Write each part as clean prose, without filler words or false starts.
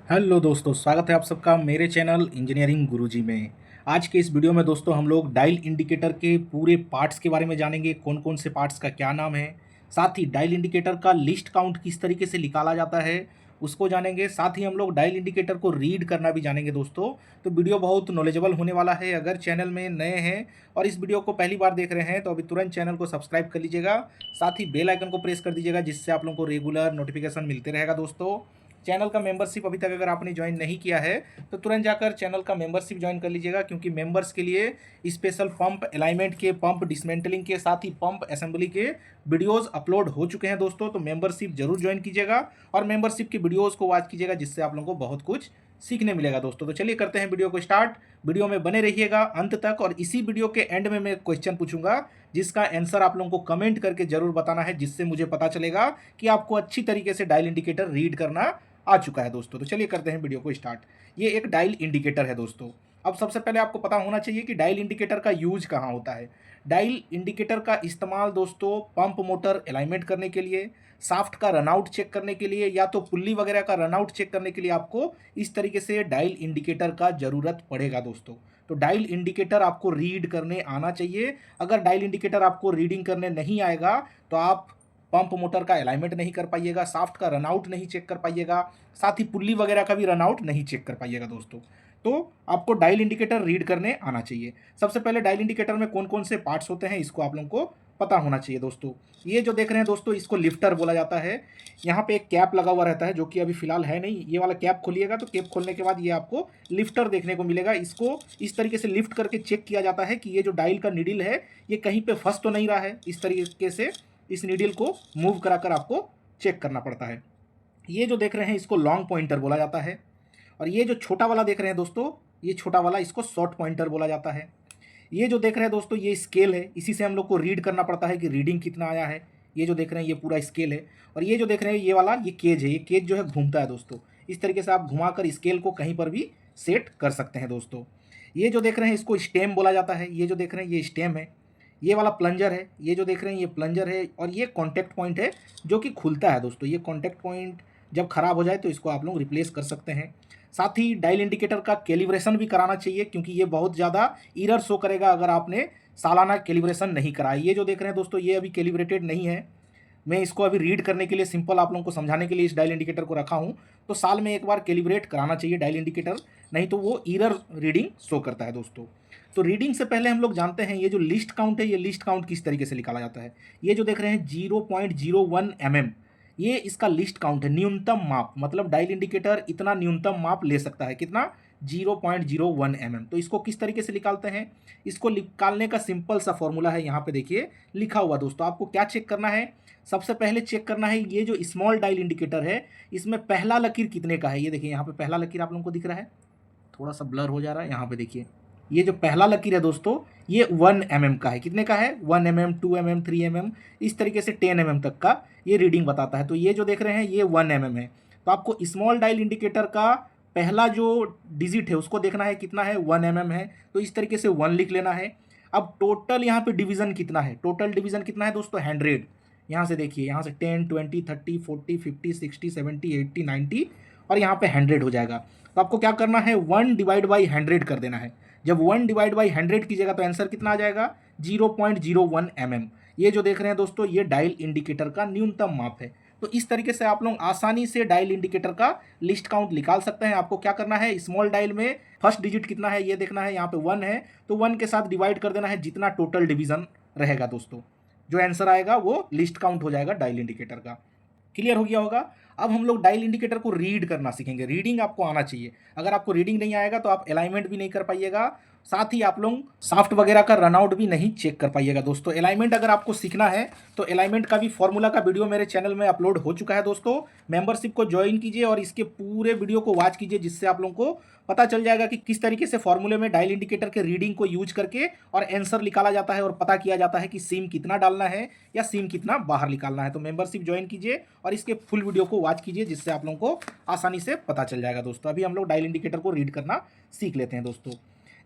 Hello दोस्तों, स्वागत है आप सबका मेरे चैनल इंजीनियरिंग गुरुजी में। आज के इस वीडियो में दोस्तों हम लोग डायल इंडिकेटर के पूरे पार्ट्स के बारे में जानेंगे, कौन कौन से पार्ट्स का क्या नाम है। साथ ही डायल इंडिकेटर का लिस्ट काउंट किस तरीके से निकाला जाता है उसको जानेंगे। साथ ही हम लोग डायल इंडिकेटर को रीड करना भी जानेंगे दोस्तों। तो वीडियो बहुत नॉलेजेबल होने वाला है। अगर चैनल में नए हैं और इस वीडियो को पहली बार देख रहे हैं तो अभी तुरंत चैनल को सब्सक्राइब कर लीजिएगा। साथ ही बेल आइकन को प्रेस कर दीजिएगा, जिससे आप लोगों को रेगुलर नोटिफिकेशन मिलते रहेगा दोस्तों। चैनल का मेंबरशिप अभी तक अगर आपने ज्वाइन नहीं किया है तो तुरंत जाकर चैनल का मेंबरशिप ज्वाइन कर लीजिएगा, क्योंकि मेंबर्स के लिए स्पेशल पंप अलाइनमेंट के, पंप डिसमेंटलिंग के, साथ ही पंप असेंबली के वीडियोस अपलोड हो चुके हैं दोस्तों। तो मेंबरशिप जरूर ज्वाइन कीजिएगा और मेंबरशिप की वीडियोस को वॉच कीजिएगा, जिससे आप लोगों को बहुत कुछ सीखने मिलेगा दोस्तों। तो चलिए करते हैं वीडियो को स्टार्ट। वीडियो में बने रहिएगा अंत तक, और इसी वीडियो के एंड में मैं क्वेश्चन पूछूंगा जिसका आंसर आप लोगों को कमेंट करके जरूर बताना है, जिससे मुझे पता चलेगा कि आपको अच्छी तरीके से डायल इंडिकेटर रीड करना आ चुका है दोस्तों। तो चलिए करते हैं वीडियो को स्टार्ट। ये एक डायल इंडिकेटर है दोस्तों। अब सबसे पहले आपको पता होना चाहिए कि डायल इंडिकेटर का यूज कहाँ होता है। डायल इंडिकेटर का इस्तेमाल दोस्तों पंप मोटर अलाइनमेंट करने के लिए, साफ्ट का रनआउट चेक करने के लिए, या तो पुल्ली वगैरह का रनआउट चेक करने के लिए आपको इस तरीके से डायल इंडिकेटर का ज़रूरत पड़ेगा दोस्तों। तो डायल इंडिकेटर आपको रीड करने आना चाहिए। अगर डायल इंडिकेटर आपको रीडिंग करने नहीं आएगा तो आप पंप मोटर का अलाइनमेंट नहीं कर पाइएगा, साफ्ट का रनआउट नहीं चेक कर पाइएगा, साथ ही पुल्ली वगैरह का भी रनआउट नहीं चेक कर पाइएगा दोस्तों। तो आपको डायल इंडिकेटर रीड करने आना चाहिए। सबसे पहले डायल इंडिकेटर में कौन कौन से पार्ट्स होते हैं इसको आप लोगों को पता होना चाहिए दोस्तों। ये जो देख रहे हैं दोस्तों, इसको लिफ्टर बोला जाता है। यहाँ पे एक कैप लगा हुआ रहता है, जो कि अभी फिलहाल है नहीं। ये वाला कैप खोलिएगा तो कैप खोलने के बाद ये आपको लिफ्टर देखने को मिलेगा। इसको इस तरीके से लिफ्ट करके चेक किया जाता है कि ये जो डायल का नीडल है ये कहीं पे फंस तो नहीं रहा है। इस तरीके से इस नीडल को मूव कराकर आपको चेक करना पड़ता है। ये जो देख रहे हैं इसको लॉन्ग पॉइंटर बोला जाता है, और ये जो छोटा वाला देख रहे हैं दोस्तों, ये छोटा वाला इसको शॉर्ट पॉइंटर बोला जाता है। ये जो देख रहे हैं दोस्तों ये स्केल है, इसी से हम लोग को रीड करना पड़ता है कि रीडिंग कितना आया है। ये जो देख रहे हैं ये पूरा स्केल है। और ये जो देख रहे हैं ये वाला ये केज है। ये केज जो है घूमता है दोस्तों। इस तरीके से आप घुमाकर स्केल को कहीं पर भी सेट कर सकते हैं दोस्तों। ये जो देख रहे हैं इसको स्टेम बोला जाता है। ये जो देख रहे हैं ये स्टेम है। ये वाला प्लंजर है। ये जो देख रहे हैं ये प्लंजर है। और ये कॉन्टैक्ट पॉइंट है जो कि खुलता है दोस्तों। ये कॉन्टैक्ट पॉइंट जब खराब हो जाए तो इसको आप लोग रिप्लेस कर सकते हैं। साथ ही डायल इंडिकेटर का कैलिब्रेशन भी कराना चाहिए, क्योंकि ये बहुत ज़्यादा एरर शो करेगा अगर आपने सालाना कैलिब्रेशन नहीं कराया। ये जो देख रहे हैं दोस्तों ये अभी कैलिब्रेटेड नहीं है। मैं इसको अभी रीड करने के लिए, सिंपल आप लोगों को समझाने के लिए इस डायल इंडिकेटर को रखा हूँ। तो साल में एक बार कैलिब्रेट कराना चाहिए डायल इंडिकेटर, नहीं तो वो एरर रीडिंग शो करता है दोस्तों। तो रीडिंग से पहले हम लोग जानते हैं ये जो लिस्ट काउंट है, ये लिस्ट काउंट किस तरीके से निकाला जाता है। ये जो देख रहे हैं 0.01 mm, ये इसका लिस्ट काउंट है, न्यूनतम माप। मतलब डायल इंडिकेटर इतना न्यूनतम माप ले सकता है, कितना, 0.01 mm। तो इसको किस तरीके से निकालते हैं, इसको निकालने का सिंपल सा फॉर्मूला है, यहाँ पे देखिए लिखा हुआ दोस्तों। आपको क्या चेक करना है, सबसे पहले चेक करना है ये जो स्मॉल डायल इंडिकेटर है इसमें पहला लकीर कितने का है। ये देखिए यहाँ पे पहला लकीर आप लोगों को दिख रहा है, थोड़ा सा ब्लर हो जा रहा है। यहाँ पे देखिए ये जो पहला लकीर है दोस्तों ये 1 mm का है। कितने का है, 1 mm, 2 mm, 3 mm, इस तरीके से 10 mm तक का ये रीडिंग बताता है। तो ये जो देख रहे हैं ये 1 mm है। तो आपको स्मॉल डायल इंडिकेटर का पहला जो डिजिट है उसको देखना है, कितना है, 1 mm है। तो इस तरीके से 1 लिख लेना है। अब टोटल यहाँ पे डिवीजन कितना है, टोटल डिवीजन कितना है दोस्तों, 100। यहाँ से देखिए, यहाँ से 10, 20, 30, 40, 50, 60, 70, 80, 90 और यहाँ पे 100 हो जाएगा। तो आपको क्या करना है, 1 डिवाइड बाई 100 कर देना है। जब 1 डिवाइड बाई 100 कीजिएगा तो आंसर कितना आ जाएगा, 0.01 mm। ये जो देख रहे हैं दोस्तों ये डायल इंडिकेटर का न्यूनतम माप है। तो इस तरीके से आप लोग आसानी से डायल इंडिकेटर का लिस्ट काउंट निकाल सकते हैं। आपको क्या करना है, स्मॉल डायल में फर्स्ट डिजिट कितना है ये देखना है, यहाँ पे 1 है तो 1 के साथ डिवाइड कर देना है जितना टोटल डिवीजन रहेगा दोस्तों। जो आंसर आएगा वो लिस्ट काउंट हो जाएगा डायल इंडिकेटर का। क्लियर हो गया होगा। अब हम लोग डायल इंडिकेटर को रीड करना सीखेंगे। रीडिंग आपको आना चाहिए। अगर आपको रीडिंग नहीं आएगा तो आप अलाइनमेंट भी नहीं कर पाइएगा, साथ ही आप लोग साफ्ट वगैरह का रनआउट भी नहीं चेक कर पाइएगा दोस्तों। अलाइनमेंट अगर आपको सीखना है तो अलाइनमेंट का भी फॉर्मूला का वीडियो मेरे चैनल में अपलोड हो चुका है दोस्तों। मेंबरशिप को ज्वाइन कीजिए और इसके पूरे वीडियो को वॉच कीजिए, जिससे आप लोगों को पता चल जाएगा कि किस तरीके से फॉर्मूले में डायल इंडिकेटर के रीडिंग को यूज करके और आंसर निकाला जाता है और पता किया जाता है कि सिम कितना डालना है या सिम कितना बाहर निकालना है। तो मेंबरशिप ज्वाइन कीजिए और इसके फुल वीडियो को वॉच कीजिए, जिससे आप लोगों को आसानी से पता चल जाएगा दोस्तों। अभी हम लोग डायल इंडिकेटर को रीड करना सीख लेते हैं दोस्तों।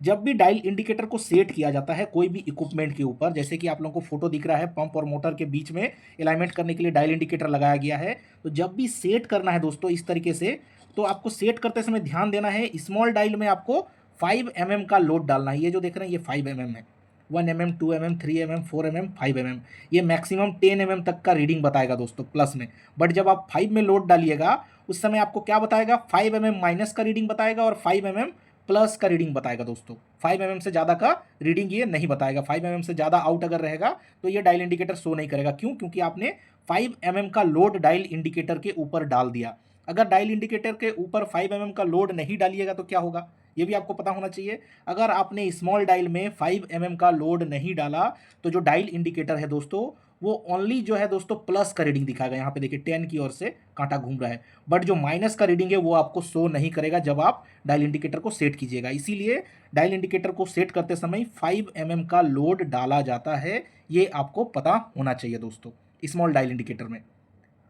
जब भी डायल इंडिकेटर को सेट किया जाता है कोई भी इक्विपमेंट के ऊपर, जैसे कि आप लोगों को फोटो दिख रहा है, पंप और मोटर के बीच में अलाइनमेंट करने के लिए डायल इंडिकेटर लगाया गया है। तो जब भी सेट करना है दोस्तों इस तरीके से, तो आपको सेट करते समय ध्यान देना है, स्मॉल डायल में आपको 5 mm का लोड डालना है। ये जो देख रहे हैं ये 5 mm है, 1 mm, 2 mm, 3 mm, 4 mm, 5 mm। ये मैक्सिमम 10 mm तक का रीडिंग बताएगा दोस्तों प्लस में। बट जब आप 5 में लोड डालिएगा उस समय आपको क्या बताएगा, 5 mm माइनस का रीडिंग बताएगा और 5 mm प्लस का रीडिंग बताएगा दोस्तों। 5 mm से ज़्यादा का रीडिंग ये नहीं बताएगा। 5 mm से ज़्यादा आउट अगर रहेगा तो ये डायल इंडिकेटर शो नहीं करेगा। क्यों? क्योंकि आपने 5 mm का लोड डायल इंडिकेटर के ऊपर डाल दिया। अगर डायल इंडिकेटर के ऊपर 5 mm का लोड नहीं डालिएगा तो क्या होगा, ये भी आपको पता होना चाहिए। अगर आपने स्मॉल डायल में 5 mm का लोड नहीं डाला तो जो डायल इंडिकेटर है दोस्तों वो ओनली जो है दोस्तों प्लस का रीडिंग दिखाएगा। यहाँ पे देखिए 10 की ओर से कांटा घूम रहा है, बट जो माइनस का रीडिंग है वो आपको शो नहीं करेगा जब आप डायल इंडिकेटर को सेट कीजिएगा। इसीलिए डायल इंडिकेटर को सेट करते समय 5 mm का लोड डाला जाता है, ये आपको पता होना चाहिए दोस्तों स्मॉल डायल इंडिकेटर में।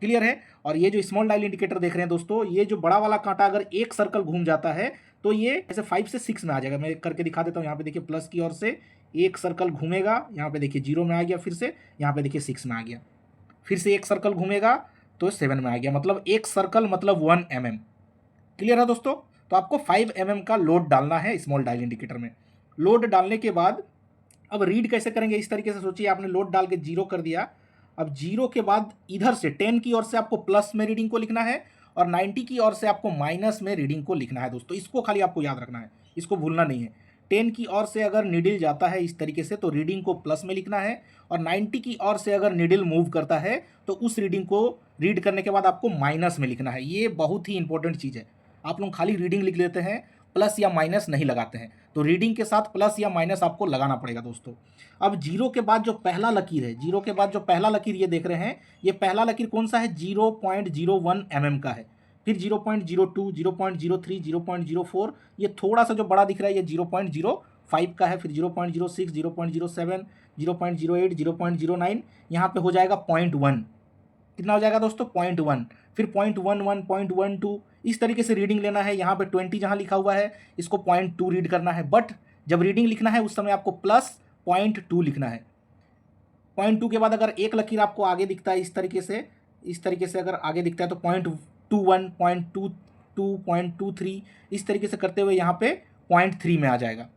क्लियर है? और ये जो स्मॉल डायल इंडिकेटर देख रहे हैं दोस्तों, ये जो बड़ा वाला कांटा अगर एक सर्कल घूम जाता है तो ये ऐसे 5 से 6 में आ जाएगा। मैं करके दिखा देता हूँ। यहाँ पे देखिए प्लस की ओर से एक सर्कल घूमेगा, यहाँ पे देखिए 0 में आ गया, फिर से यहाँ पे देखिए 6 में आ गया, फिर से एक सर्कल घूमेगा तो 7 में आ गया। मतलब एक सर्कल मतलब 1 mm। क्लियर है दोस्तों? तो आपको 5 mm का लोड डालना है स्मॉल डायल इंडिकेटर में। लोड डालने के बाद अब रीड कैसे करेंगे, इस तरीके से सोचिए, आपने लोड डाल के 0 कर दिया। अब 0 के बाद इधर से 10 की ओर से आपको प्लस में रीडिंग को लिखना है और 90 की ओर से आपको माइनस में रीडिंग को लिखना है दोस्तों। इसको खाली आपको याद रखना है, इसको भूलना नहीं है। 10 की ओर से अगर नीडल जाता है इस तरीके से तो रीडिंग को प्लस में लिखना है, और 90 की ओर से अगर नीडल मूव करता है तो उस रीडिंग को रीड करने के बाद आपको माइनस में लिखना है। ये बहुत ही इंपॉर्टेंट चीज़ है। आप लोग खाली रीडिंग लिख लेते हैं, प्लस या माइनस नहीं लगाते हैं, तो रीडिंग के साथ प्लस या माइनस आपको लगाना पड़ेगा दोस्तों। अब 0 के बाद जो पहला लकीर है, 0 के बाद जो पहला लकीर ये देख रहे हैं, ये पहला लकीर कौन सा है, 0.01 mm का है। फिर 0.02, 0.03, 0.04, ये थोड़ा सा जो बड़ा दिख रहा है ये 0.05 का है। फिर 0.06, 0.07, 0.08, 0.09, यहाँ पे हो जाएगा 0.1। कितना हो जाएगा दोस्तों, 0.1। फिर 0.11, 0.12, इस तरीके से रीडिंग लेना है। यहाँ पे 20 जहाँ लिखा हुआ है इसको 0.2 रीड करना है, बट जब रीडिंग लिखना है उस समय आपको प्लस 0.2 लिखना है। 0.2 के बाद अगर एक लकीर आपको आगे दिखता है इस तरीके से अगर आगे दिखता है तो 0.21, 0.22, 0.23, इस तरीके से करते हुए यहाँ पे 0.3 में आ जाएगा।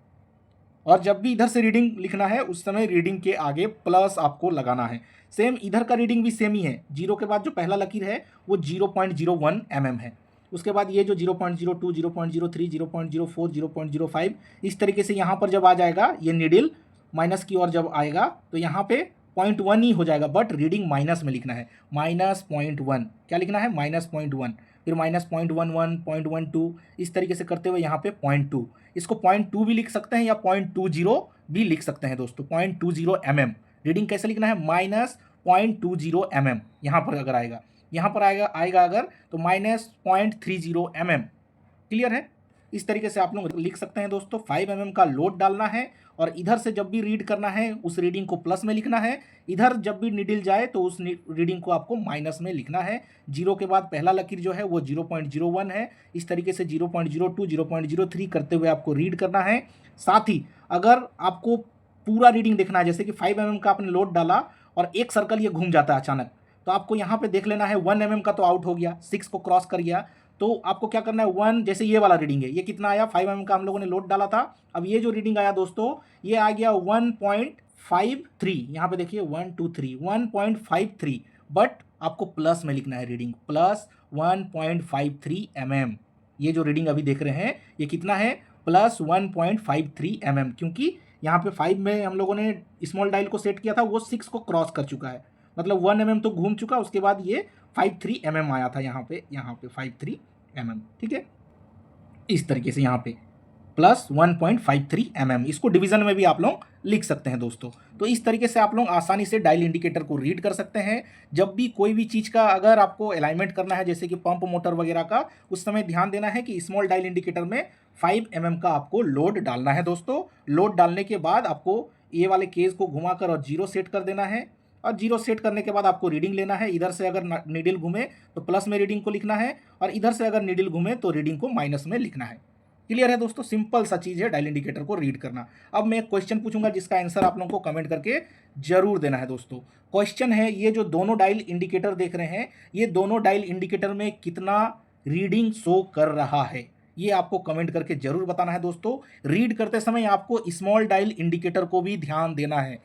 और जब भी इधर से रीडिंग लिखना है उस समय रीडिंग के आगे प्लस आपको लगाना है। सेम इधर का रीडिंग भी सेम ही है। 0 के बाद जो पहला लकीर है वो 0.01 mm है। उसके बाद ये जो 0.02, 0.03, 0.04, 0.05, इस तरीके से यहाँ पर जब आ जाएगा ये नीडल माइनस की ओर जब आएगा तो यहाँ पे 0.1 ही हो जाएगा, बट रीडिंग माइनस में लिखना है। -0.1 क्या लिखना है, -0.1। फिर -0.11, 0.12, इस तरीके से करते हुए यहाँ पे 0.2। इसको 0.2 भी लिख सकते हैं या 0.20 भी लिख सकते हैं दोस्तों। 0.20 mm रीडिंग कैसे लिखना है, -0.20 mm। यहाँ पर अगर आएगा, यहाँ पर आएगा अगर तो -0.30 mm। क्लियर है? इस तरीके से आप लोग लिख सकते हैं दोस्तों। 5 mm का लोड डालना है और इधर से जब भी रीड करना है उस रीडिंग को प्लस में लिखना है। इधर जब भी नीडल जाए तो उस रीडिंग को आपको माइनस में लिखना है। 0 के बाद पहला लकीर जो है वो 0.01 है। इस तरीके से 0.02, 0.03 करते हुए आपको रीड करना है। साथ ही अगर आपको पूरा रीडिंग देखना है, जैसे कि 5 mm का आपने लोड डाला और एक सर्कल ये घूम जाता है अचानक, तो आपको यहाँ पे देख लेना है 1 mm का तो आउट हो गया, 6 को क्रॉस कर गया, तो आपको क्या करना है 1, जैसे ये वाला रीडिंग है, ये कितना आया, 5 mm का हम लोगों ने लोड डाला था। अब ये जो रीडिंग आया दोस्तों ये आ गया 1.53। यहाँ पे देखिए 1 2 3 1.53, बट आपको प्लस में लिखना है रीडिंग, प्लस 1.53 mm। ये जो रीडिंग अभी देख रहे हैं ये कितना है, प्लस 1.53 mm, क्योंकि यहाँ पे 5 में हम लोगों ने स्मॉल डायल को सेट किया था, वो 6 को क्रॉस कर चुका है, मतलब 1 mm तो घूम चुका। उसके बाद ये 53 mm आया था यहाँ पे 53 mm। ठीक है, इस तरीके से यहाँ पे प्लस 1.53 mm, इसको डिवीजन में भी आप लोग लिख सकते हैं दोस्तों। तो इस तरीके से आप लोग आसानी से डायल इंडिकेटर को रीड कर सकते हैं। जब भी कोई भी चीज़ का अगर आपको अलाइनमेंट करना है, जैसे कि पंप मोटर वगैरह का, उस समय ध्यान देना है कि स्मॉल डायल इंडिकेटर में 5 mm का आपको लोड डालना है दोस्तों। लोड डालने के बाद आपको ये वाले केज को घुमाकर और 0 सेट कर देना है, और 0 सेट करने के बाद आपको रीडिंग लेना है। इधर से अगर नीडल घूमे तो प्लस में रीडिंग को लिखना है, और इधर से अगर नीडल घूमे तो रीडिंग को माइनस में लिखना है। क्लियर है दोस्तों? सिंपल सा चीज़ है डायल इंडिकेटर को रीड करना। अब मैं एक क्वेश्चन पूछूंगा जिसका आंसर आप लोगों को कमेंट करके जरूर देना है दोस्तों। क्वेश्चन है, ये जो दोनों डायल इंडिकेटर देख रहे हैं, ये दोनों डायल इंडिकेटर में कितना रीडिंग शो कर रहा है, ये आपको कमेंट करके जरूर बताना है दोस्तों। रीड करते समय आपको स्मॉल डायल इंडिकेटर को भी ध्यान देना है।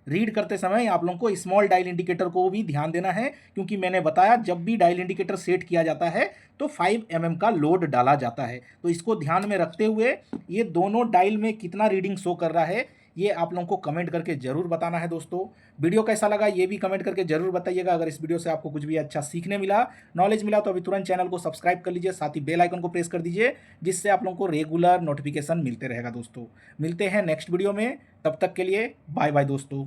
रीड करते समय आप लोगों को स्मॉल डायल इंडिकेटर को भी ध्यान देना है, क्योंकि मैंने बताया जब भी डायल इंडिकेटर सेट किया जाता है तो 5 mm का लोड डाला जाता है। तो इसको ध्यान में रखते हुए ये दोनों डायल में कितना रीडिंग शो कर रहा है ये आप लोगों को कमेंट करके जरूर बताना है दोस्तों। वीडियो कैसा लगा ये भी कमेंट करके जरूर बताइएगा। अगर इस वीडियो से आपको कुछ भी अच्छा सीखने मिला, नॉलेज मिला, तो अभी तुरंत चैनल को सब्सक्राइब कर लीजिए, साथ ही बेल आइकन को प्रेस कर दीजिए, जिससे आप लोगों को रेगुलर नोटिफिकेशन मिलते रहेगा दोस्तों। मिलते हैं नेक्स्ट वीडियो में, तब तक के लिए बाय बाय दोस्तों।